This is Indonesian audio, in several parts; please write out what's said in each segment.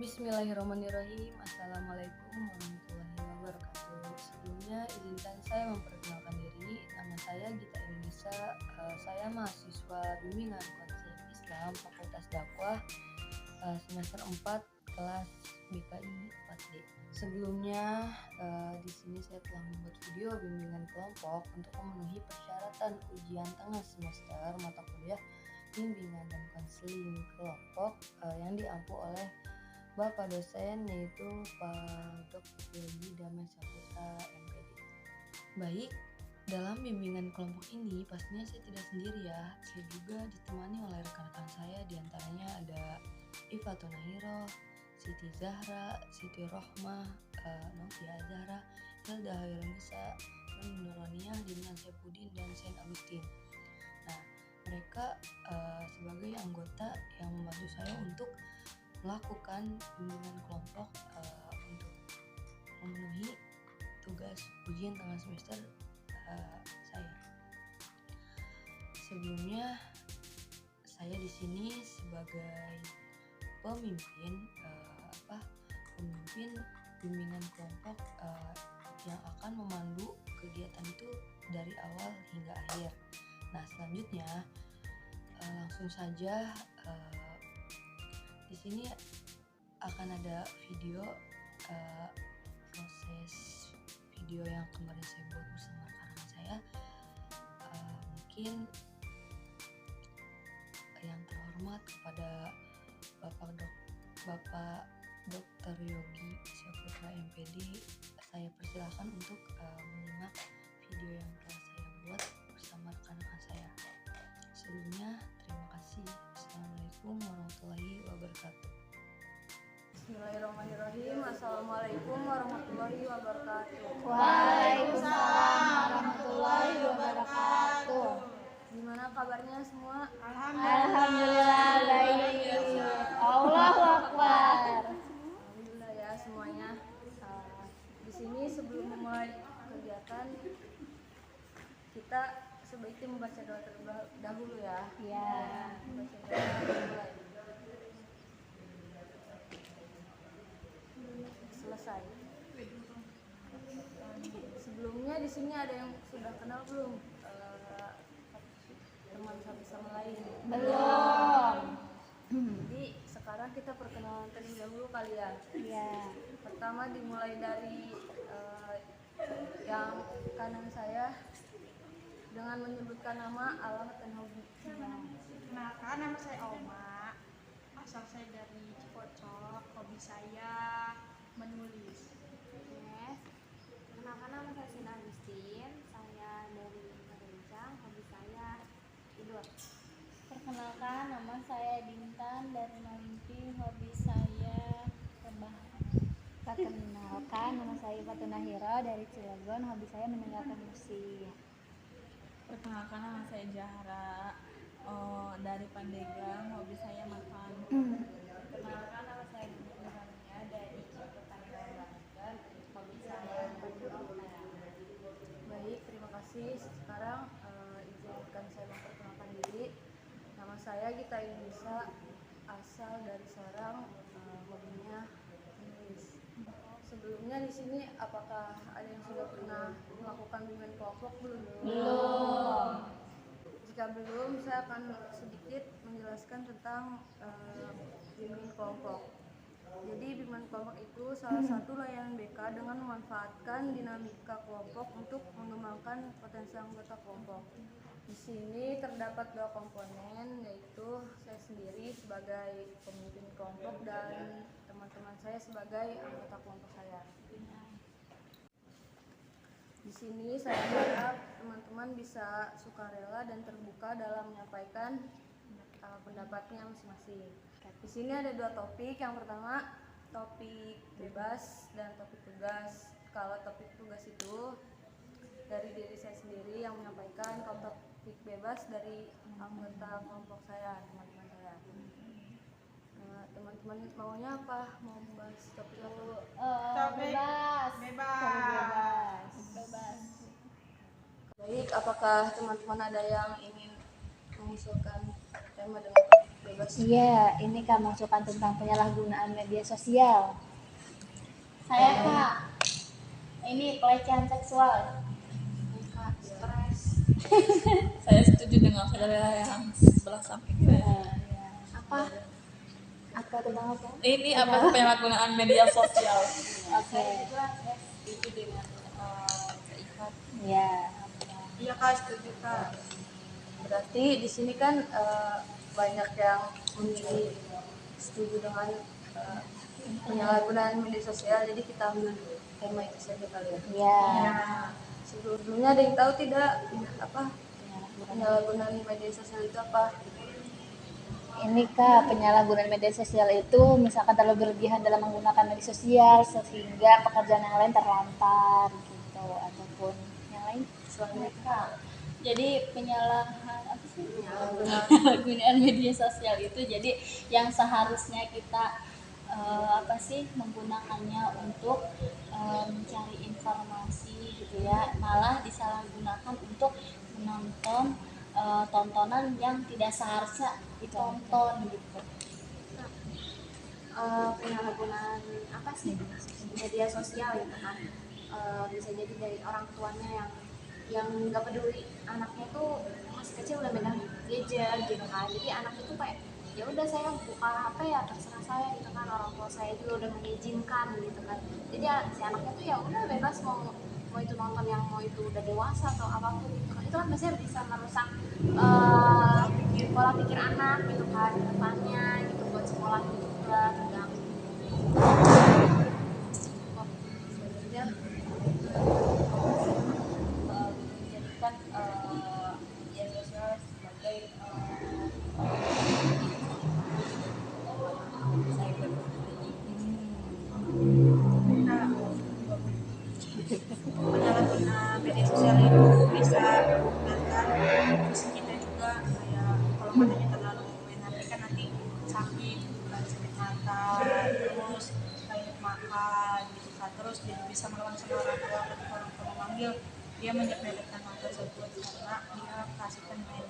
Bismillahirrahmanirrahim. Assalamualaikum warahmatullahi wabarakatuh. Sebelumnya izinkan saya memperkenalkan diri. Nama saya Gita Indonesia. Saya mahasiswa bimbingan konsep Islam Fakultas Dakwah semester 4 kelas BKI 4D. Sebelumnya di sini saya telah membuat video bimbingan kelompok untuk memenuhi persyaratan ujian tengah semester mata kuliah bimbingan dan konseling kelompok yang diampu oleh Bapak dosen, yaitu Pak Dr. Yogi Damai Saputra MPD. Baik, dalam bimbingan kelompok ini pastinya saya tidak sendiri ya. Saya juga ditemani oleh rekan-rekan saya, diantaranya ada Ifatun Nahiro, Siti Zahra, Siti Rohmah, Novia Zahra, Hilda Hairunisa, Nuroniah, Dinan Saipudin, dan Sain Agustin. Nah, mereka sebagai anggota yang membantu saya untuk melakukan bimbingan kelompok untuk memenuhi tugas ujian tengah semester saya. Sebelumnya saya di sini sebagai pemimpin bimbingan kelompok yang akan memandu kegiatan itu dari awal hingga akhir. Nah, selanjutnya langsung saja di sini akan ada video proses video yang kemarin saya buat bersama rekan saya. Mungkin yang terhormat kepada Bapak Dr. Yogi Saputra MPD, saya persilahkan untuk menyimak video yang telah saya buat bersama rekan-rekan saya. Sebelumnya terima kasih. Assalamualaikum warahmatullahi wabarakatuh. Bismillahirrahmanirrahim. Assalamualaikum warahmatullahi wabarakatuh. Waalaikumsalam warahmatullahi wabarakatuh. Gimana kabarnya semua? Alhamdulillah baik. Allahu Akbar. Alhamdulillah ya semuanya. Di sini sebelum memulai kegiatan kita sebaiknya membaca doa terlebih dahulu ya. Ya. Membaca doa dimulai. Selesai. Sebelumnya di sini ada yang sudah kenal belum teman satu sama lain? Belum. Jadi sekarang kita perkenalan terlebih dahulu kali ya. Ya. Pertama dimulai dari yang kanan saya dengan menyebutkan nama, alamat, dan hobi. Kenalkan, nama saya Oma. Asal saya dari Cipocok. Hobi saya menulis. Yes. Kenalkan, nama saya Sain Agustin. Saya dari Rencang. Hobi saya tidur. Perkenalkan, nama saya Dintan dari Malimpi. Hobi saya rebahan. Perkenalkan, nama saya Ifatun Nahiro dari Cilegon. Hobi saya mendengarkan musik. Perkenalkan, nama saya Zahra dari Pandeglang. Hobi saya makan. Perkenalkan, nama saya Nurania dari Ciputan Banten. Hobi saya berdoa. Baik, terima kasih. Sekarang izinkan saya memperkenalkan diri. Nama saya Gita Indonesia, asal dari Serang, hobinya menulis. Sebelumnya di sini apakah ada yang sudah pernah melakukan bimbingan kelompok belum? Belum. Jika belum, saya akan sedikit menjelaskan tentang bimbingan kelompok. Jadi bimbingan kelompok itu salah satu layanan BK dengan memanfaatkan dinamika kelompok untuk mengembangkan potensi anggota kelompok. Di sini terdapat dua komponen, yaitu saya sendiri sebagai pemimpin kelompok dan teman-teman saya sebagai anggota kelompok saya. Di sini saya harap teman-teman bisa sukarela dan terbuka dalam menyampaikan pendapatnya masing-masing. Di sini ada dua topik. Yang pertama topik bebas dan topik tugas. Kalau topik tugas itu dari diri saya sendiri yang menyampaikan, kalau topik bebas dari anggota kelompok saya, teman-teman saya. Teman-teman maunya apa? Mau membahas topik apa? Bebas. Baik, apakah teman-teman ada yang ingin mengusulkan tema dengan topik bebas. Iya, ini Kak masukan tentang penyalahgunaan media sosial. Saya Kak, ini pelecehan seksual. Kak, stres. Saya setuju dengan saudara yang sebelah samping saya. Apa? Apa tentang apa? Ini apa penyalahgunaan media sosial? Oke. Saya setuju dengan Kak Ikat. Ya. Iya Kak, setuju Kak. Berarti di sini kan banyak yang memilih setuju dengan penyalahgunaan media sosial, jadi kita ambil tema itu saja kali ya. Ya. Sebelumnya ada yang tahu tidak apa penyalahgunaan media sosial itu apa? Ini Kak, penyalahgunaan media sosial itu misalkan terlalu berlebihan dalam menggunakan media sosial sehingga pekerjaan yang lain terlantar gitu, ataupun yang lain Soalnya Kak. Jadi penyalahgunaan media sosial itu jadi yang seharusnya kita menggunakannya untuk mencari informasi gitu ya, malah disalahgunakan untuk menonton tontonan yang tidak seharusnya ditonton gitu. Penyalahgunaan apa sih media sosial gitu kan, bisa jadi dari orang tuanya yang nggak peduli anaknya tuh masih kecil udah megang gadget gitu kan, jadi anak itu kayak ya udah saya buka HP ya terserah saya gitu kan, orang tua saya juga udah mengizinkan gitu kan, jadi si anaknya tuh ya udah bebas mau itu nonton yang mau itu udah dewasa atau apapun gitu kan, itu kan biasanya bisa merusak pola pikir anak gitu kan ke depannya gitu, buat sekolah juga terganggu. sebenarnya Menjadikan media sosial sebagai Penyalahgunaan media sosial itu bisa menggunakan fisik kita juga, kayak kalau katanya terlalu main HP kan nanti sakit bukan sakit mata, terus kayak makan gitu kan, terus dia bisa melawan sama orang tua ketika orang tua memanggil dia menyepelekan hal tersebut karena dia kasihkan main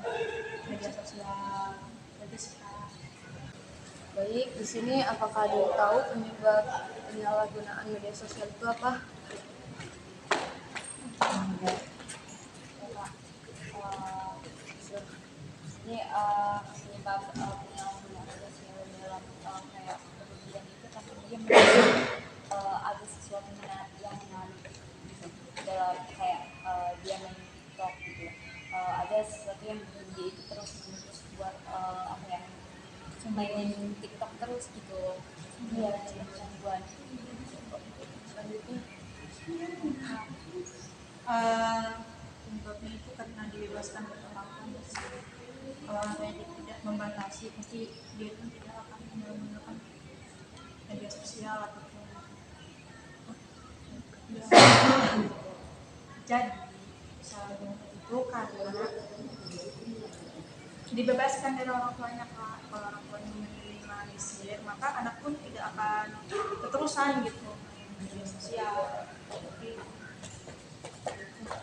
media sosial. Jadi sekarang baik, di sini apakah ada yang tahu penyebab penyalahgunaan media sosial itu apa? ini penyebab penyalahgunaan media sosial dalam kayak berlebihan itu karena dia ada sesuatu yang menarik gitu dalam kayak dia main TikTok gitu, ada sesuatu yang bikin dia itu terus buat mainin TikTok terus gitu, dia kecanduan. Selanjutnya penyebabnya itu karena dibebaskan berkembang kalau orang tidak membatasi pasti dia pun tidak akan menggunakan media sosial ataupun jadi salah itu karena dibebaskan dari orang tuanya Kak. Kalau orang tuanya meminimalisir maka anak pun tidak akan keterusan gitu media sosial.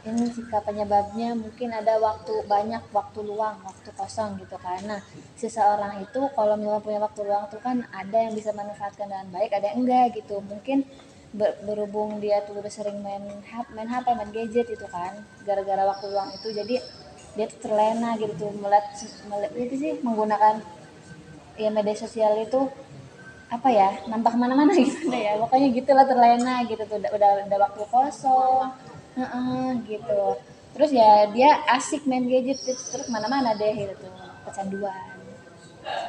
Ini jika penyebabnya mungkin ada banyak waktu luang, waktu kosong gitu, karena seseorang itu kalau misalnya punya waktu luang itu kan ada yang bisa manfaatkan dengan baik, ada yang enggak gitu. Mungkin berhubung dia tuh udah sering main HP, main gadget itu kan, gara-gara waktu luang itu jadi dia tuh terlena gitu, melihat itu sih menggunakan ya media sosial itu apa ya, nambah mana-mana gitu ya, pokoknya gitulah, terlena gitu tuh, udah waktu kosong. Gitu, terus ya dia asik main gadget terus mana-mana deh gitu, kecanduan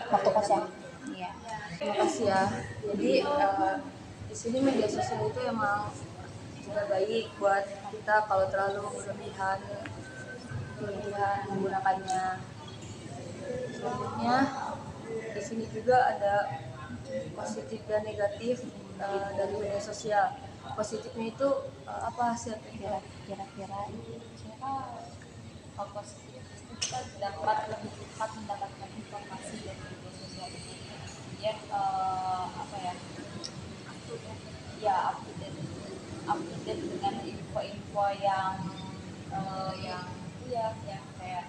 waktu kosong. Iya. terima kasih ya. Jadi di sini media sosial itu emang tidak baik buat kita kalau terlalu berlebihan menggunakannya. Selanjutnya di sini juga ada positif dan negatif dari media sosial. Positifnya itu apa sih? Kira-kira hal positif itu kita dapat lebih cepat mendapatkan informasi dari media sosial ini, kemudian update dengan info-info yang kayak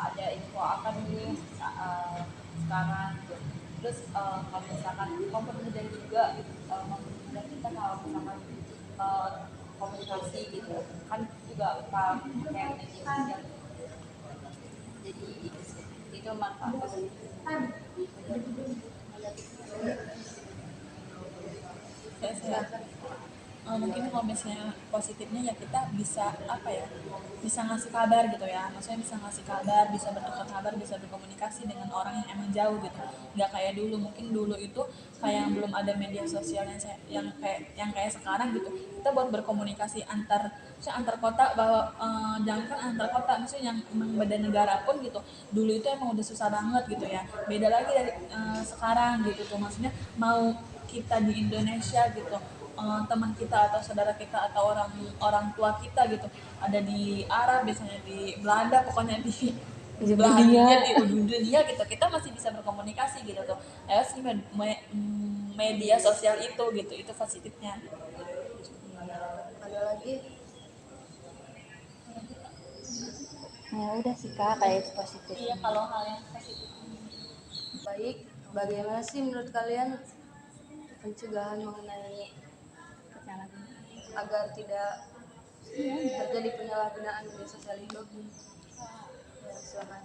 ada info apa nih sekarang gitu. Terus kalau misalkan mempermudah juga mempermudah kita kalau misalkan komunikasi gitu kan juga pakai media sosial, jadi itu manfaatnya sih. Mungkin kalau misalnya positifnya ya kita bisa bisa ngasih kabar gitu ya, maksudnya bisa ngasih kabar, bisa bertukar kabar, bisa berkomunikasi dengan orang yang emang jauh gitu, nggak kayak dulu. Mungkin dulu itu kayak yang belum ada media sosial yang kayak sekarang gitu, kita buat berkomunikasi antar kota, bahwa jangankan antar kota, maksudnya yang emang beda negara pun gitu, dulu itu emang udah susah banget gitu ya, beda lagi dari sekarang gitu tuh. Maksudnya mau kita di Indonesia gitu, teman kita atau saudara kita atau orang tua kita gitu ada di Arab, biasanya di Belanda, pokoknya di belahan dunia gitu, kita masih bisa berkomunikasi gitu tuh. Ya sih media sosial itu positifnya. Ada lagi? Ya udah sih Kak, kayak itu positif. Iya, kalau hal yang positif. Baik, bagaimana sih menurut kalian pencegahan mengenai agar tidak terjadi penyalahgunaan media sosial itu? Ya, silakan.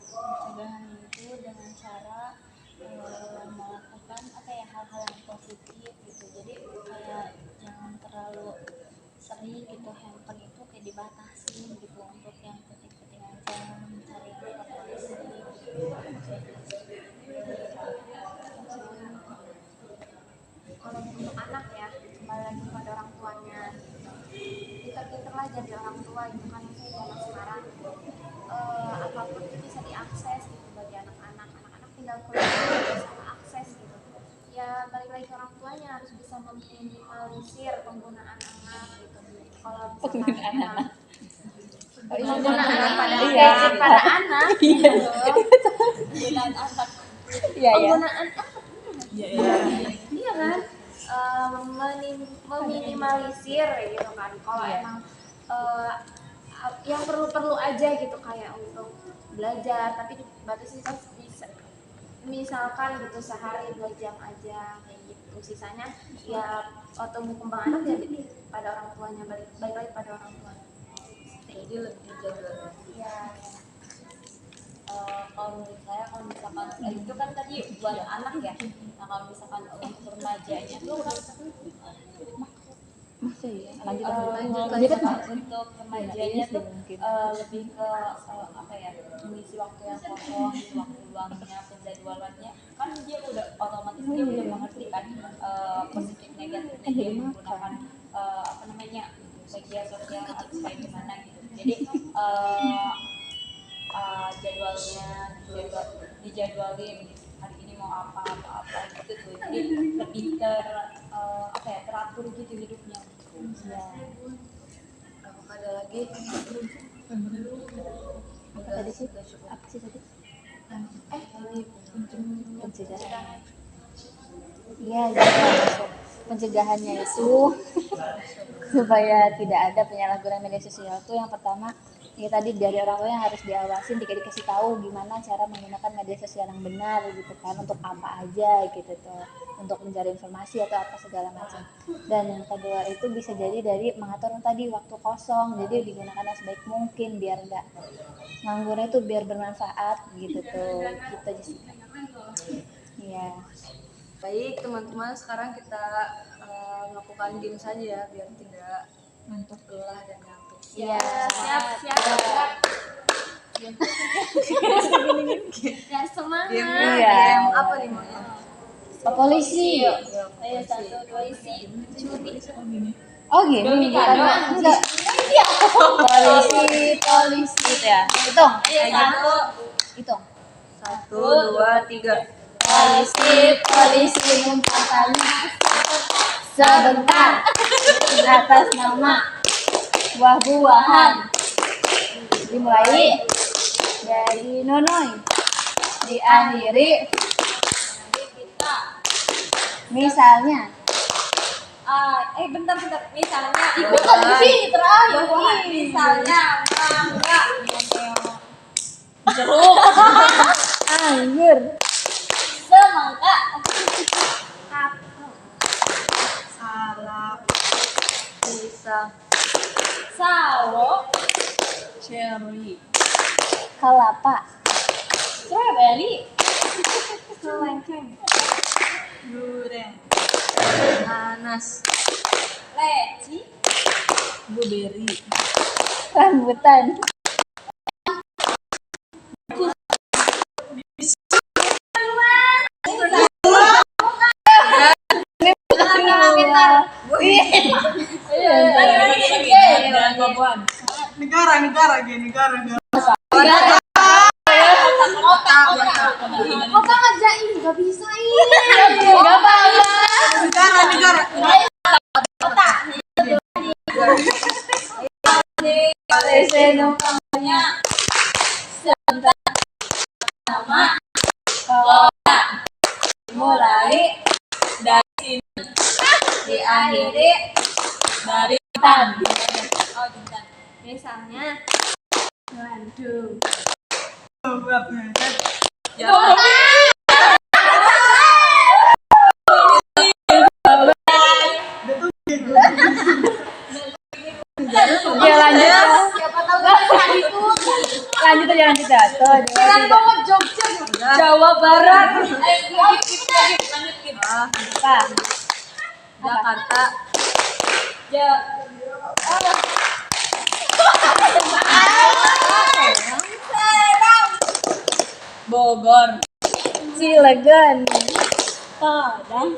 Pencegahan itu dengan cara melakukan hal-hal yang positif gitu. Jadi kayak jangan terlalu sering gitu, handphone itu kayak dibatasin gitu untuk yang ketik-ketik aja, mencari informasi gitu. Kalau untuk anak ya, kembali lagi pada orang tuanya, pinter-pinterlah jadi orang tua itu kan, saya zaman sekarang apapun itu bisa diakses gitu bagi anak-anak tinggal keluar bisa akses gitu. Ya balik lagi ke orang tuanya, harus bisa meminimalisir penggunaan anak gitu. Kalau misalkan penggunaan pada anak penggunaan anak penggunaan iya kan, meminimalisir gitu kan. Kalau emang yang perlu aja gitu, kayak untuk belajar, tapi dibatasi bisa misalkan gitu sehari 2 jam aja kayak gitu, sisanya ya waktu kembang anak jadi pada orang tuanya, balik lagi pada orang tuanya. Jadi lebih dijaga. Ya. Kalau menurut saya, kalau misalkan itu kan tadi buat anak ya, nah kalau misalkan untuk remajanya tuh untuk remajanya tuh lebih ke mengisi waktu yang kosong, waktu luangnya, penjadwalannya kan dia udah otomatis dia udah mengerti kan positif negatifnya dia menggunakan media sosial harus kayak gimana gitu. Jadi dijadwalin hari ini mau apa gitu tuh, jadi lebih teratur gitu hidupnya. Ya. Apakah ada lagi? Tadi sih apa sih tadi? Pencegahan. Iya, pencegahannya itu supaya tidak ada penyalahgunaan media sosial tuh yang pertama ya tadi dari orang tua yang harus diawasin, dikasih tahu gimana cara menggunakan media sosial yang benar gitu kan, untuk apa aja gitu tuh, untuk mencari informasi atau apa segala macam. Dan yang kedua itu bisa jadi dari mengatur tadi waktu kosong, jadi digunakan sebaik mungkin biar enggak nganggurnya itu biar bermanfaat gitu tuh, gitu aja sih. Iya. Baik teman-teman, sekarang kita melakukan game saja ya biar tidak ngantuk, lelah dan ngantuk. Ya, siap. Biar semangat. Game apa nih maunya? Polisi. Ayo 1 polisi curi. Oh gini. Enggak. Polisi itu ya. Hitung. Hitung. 1, 2, 3. Polisi numpasannya sebentar atas nama buah-buahan, dimulai dari nonoy, diakhiri misalnya Bentar misalnya bukan di sini terakhir misalnya mangga jeruk sayur. Semangka. Salak. Pisang. Sawo. Cherry. Kelapa. Strawberry. Kelengkeng. Durian. Nanas. Leci. Blueberry. Rambutan. Negara. Kota ngerjain, gak bisa ini. Gak apa-apa. Negara. Namanya sebentar nama kota mulai dari sini diakhiri dari Bintan. Oh Bintan. Misalnya Bandung. Ya lanjut. Siapa tahu kan itu. Lanjut aja. Tuh, Jangan bawa Jogja. Jawa Barat. Lanjut. apa? Jakarta. Bogor. Cilegon. Padang.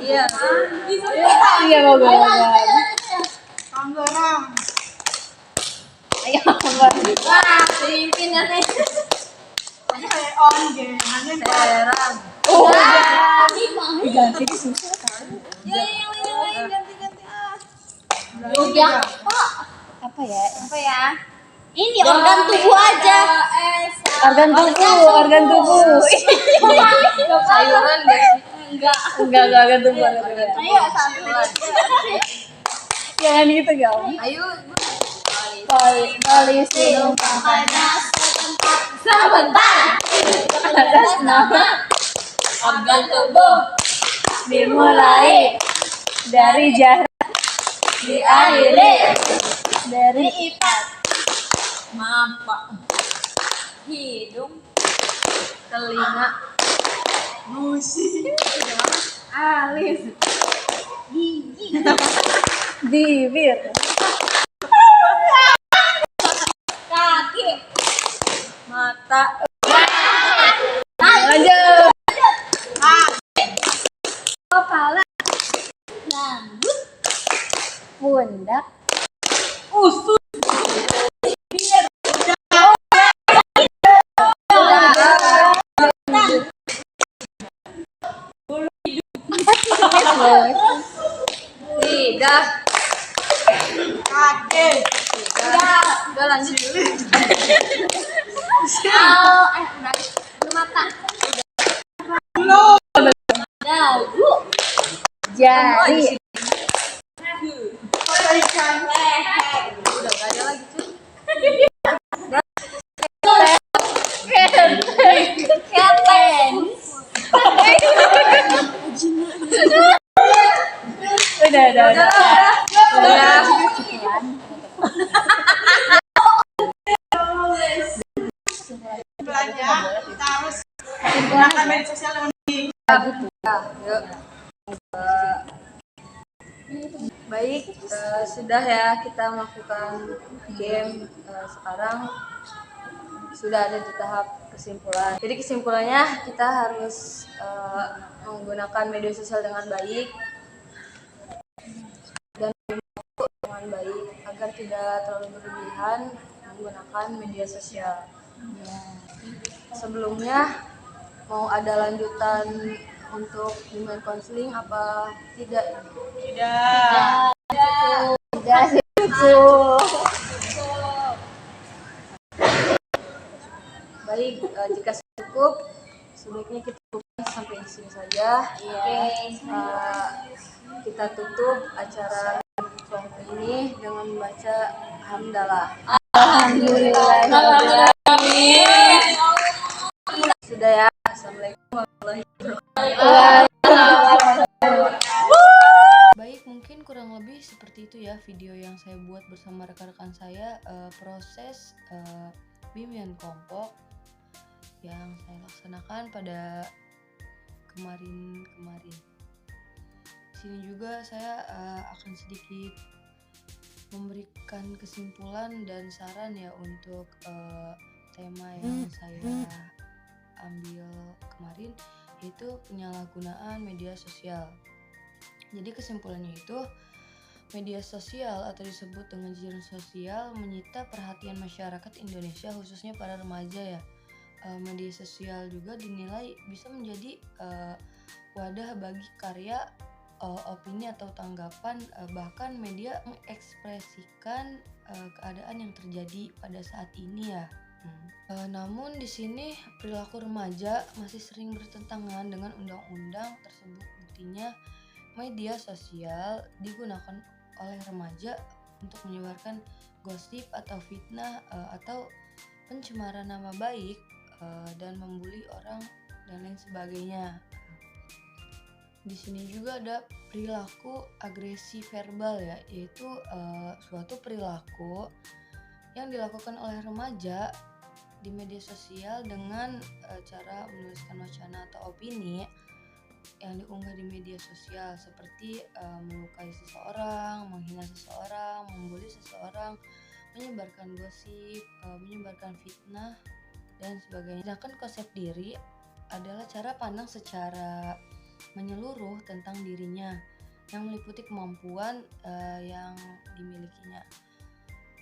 Iya. Iya Bogor. Tangerang. Ayo Bogor. Wah, pimpinan nih. Serang. Ganti susah. Yang lain ganti. Udah, Pak. Apa ya? Apa ya? Ini organ tubuh aja. Organ tubuh. Sayuran deh. Enggak. Enggak organ tubuh. Ayo satu. Jangan gitu Gam. Ayo. Polisi numpang Panas sebentar. atas nama Organ tubuh dimulai dari jarak diakhiri dari ipat. Mata. Hidung. Telinga. Gusi. Alis. Gigi. bibir. Kaki. Mata. Lanjut. Kepala. Rambut. Pundak. Lidah. Kaki. Udah lanjut. Udah. Mata. Dagu. Jari. Leher. Udah gak ada lagi cuy. Keten. Udah. Belanja. Kita harus menggunakan media sosial dengan Yuk. Baik, sudah ya kita melakukan game. Sekarang sudah ada di tahap kesimpulan. Jadi kesimpulannya kita harus menggunakan media sosial dengan baik dan dengan baik agar tidak terlalu berlebihan menggunakan media sosial. Sebelumnya mau ada lanjutan untuk bimbingan konseling apa tidak? tidak. Udah cukup. Baik, jika cukup sebaiknya kita cukupkan sampai di sini saja. Kita tutup acara kelompok ini dengan membaca Alhamdulillah. Alhamdulillah. Sudah ya. Assalamualaikum warahmatullahi Baik, mungkin kurang lebih seperti itu ya video yang saya buat bersama rekan-rekan saya, proses bimbingan kelompok yang saya laksanakan pada kemarin. Di sini juga saya akan sedikit memberikan kesimpulan dan saran ya untuk tema yang saya ambil kemarin, yaitu penyalahgunaan media sosial. Jadi kesimpulannya itu, media sosial atau disebut dengan jejaring sosial menyita perhatian masyarakat Indonesia, khususnya para remaja ya. Media sosial juga dinilai bisa menjadi wadah bagi karya, opini atau tanggapan, bahkan media mengekspresikan keadaan yang terjadi pada saat ini ya. Namun di sini perilaku remaja masih sering bertentangan dengan undang-undang tersebut. Buktinya media sosial digunakan oleh remaja untuk menyebarkan gosip atau fitnah, atau pencemaran nama baik, dan membuli orang dan lain sebagainya. Di sini juga ada perilaku agresi verbal ya, yaitu suatu perilaku yang dilakukan oleh remaja di media sosial dengan cara menuliskan wacana atau opini yang diunggah di media sosial, seperti melukai seseorang, menghina seseorang, membuli seseorang, menyebarkan gosip, menyebarkan fitnah dan sebagainya. Sedangkan konsep diri adalah cara pandang secara menyeluruh tentang dirinya yang meliputi kemampuan yang dimilikinya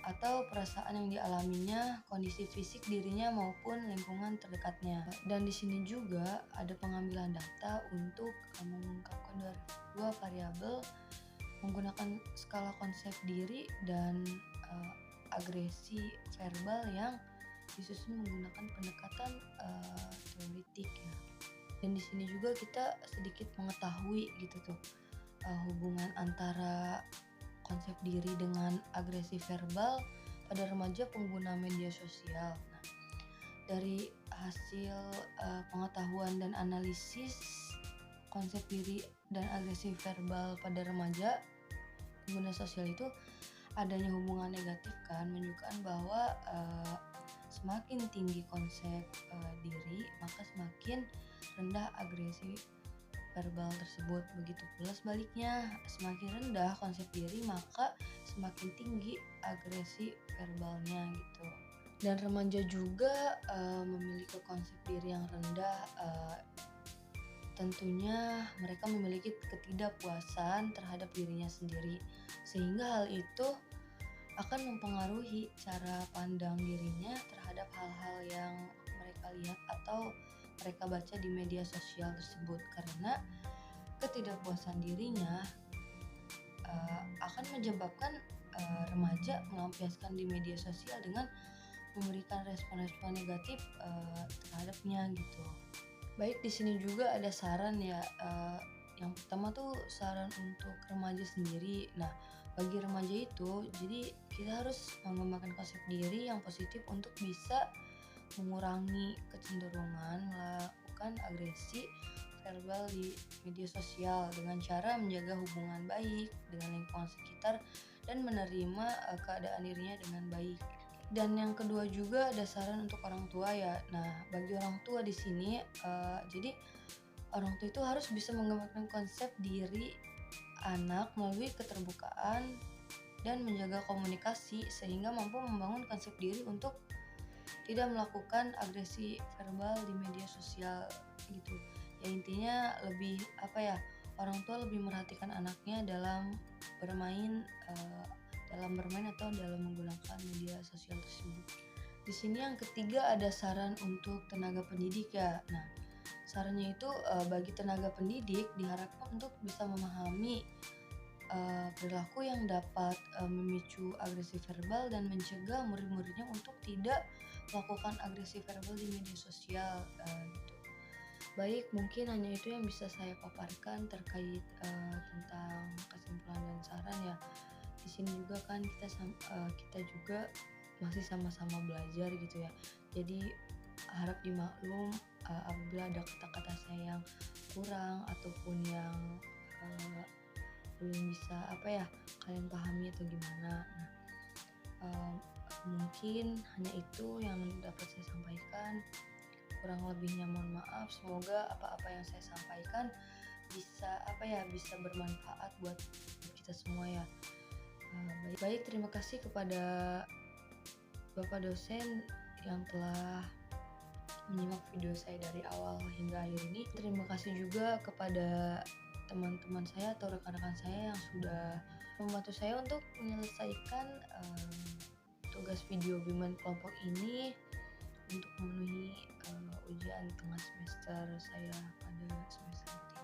atau perasaan yang dialaminya, kondisi fisik dirinya maupun lingkungan terdekatnya. Dan di sini juga ada pengambilan data untuk mengungkapkan dua variabel menggunakan skala konsep diri dan agresi verbal yang disusun menggunakan pendekatan teoritik ya. Dan di sini juga kita sedikit mengetahui gitu tuh hubungan antara konsep diri dengan agresi verbal pada remaja pengguna media sosial. Nah, dari hasil pengetahuan dan analisis konsep diri dan agresi verbal pada remaja pengguna sosial itu adanya hubungan negatif kan, menunjukkan bahwa semakin tinggi konsep diri maka semakin rendah agresi verbal tersebut. Begitu pula sebaliknya, semakin rendah konsep diri maka semakin tinggi agresi verbalnya gitu. Dan remaja juga memiliki konsep diri yang rendah, tentunya mereka memiliki ketidakpuasan terhadap dirinya sendiri, sehingga hal itu akan mempengaruhi cara pandang dirinya terhadap hal-hal yang mereka lihat atau mereka baca di media sosial tersebut, karena ketidakpuasan dirinya akan menyebabkan remaja melampiaskan di media sosial dengan memberikan respon-respon negatif terhadapnya gitu. Baik, di sini juga ada saran ya. Yang pertama tuh saran untuk remaja sendiri. Nah, bagi remaja itu, jadi kita harus mengembangkan konsep diri yang positif untuk bisa mengurangi kecenderungan melakukan agresi verbal di media sosial dengan cara menjaga hubungan baik dengan lingkungan sekitar dan menerima keadaan dirinya dengan baik. Dan yang kedua juga ada saran untuk orang tua ya. Nah, bagi orang tua di sini, jadi orang tua itu harus bisa mengembangkan konsep diri anak melalui keterbukaan dan menjaga komunikasi sehingga mampu membangun konsep diri untuk tidak melakukan agresi verbal di media sosial gitu. Ya intinya lebih orang tua lebih merhatikan anaknya dalam bermain atau dalam menggunakan media sosial tersebut. Di sini yang ketiga ada saran untuk tenaga pendidik ya. Nah, sarannya itu bagi tenaga pendidik diharapkan untuk bisa memahami perilaku yang dapat memicu agresi verbal dan mencegah murid-muridnya untuk tidak melakukan agresi verbal di media sosial gitu. Baik, mungkin hanya itu yang bisa saya paparkan terkait tentang kesimpulan dan saran ya. Di di sini juga kan kita juga masih sama-sama belajar gitu ya. Jadi harap dimaklum apabila ada kata-kata saya yang kurang ataupun yang belum bisa kalian pahami atau gimana. Mungkin hanya itu yang dapat saya sampaikan. Kurang lebihnya mohon maaf. Semoga apa-apa yang saya sampaikan bisa bermanfaat buat kita semua ya. Baik, terima kasih kepada Bapak dosen yang telah menyimak video saya dari awal hingga akhir ini. Terima kasih juga kepada teman-teman saya atau rekan-rekan saya yang sudah membantu saya untuk menyelesaikan tugas video bimbingan kelompok ini untuk memenuhi ujian tengah semester saya pada semester ini.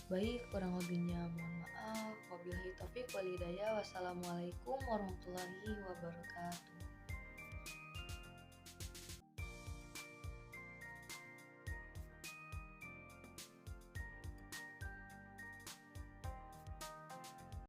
Baik, kurang lebihnya mohon maaf. Wabillahi taufiq wal hidayah. Wassalamualaikum warahmatullahi wabarakatuh.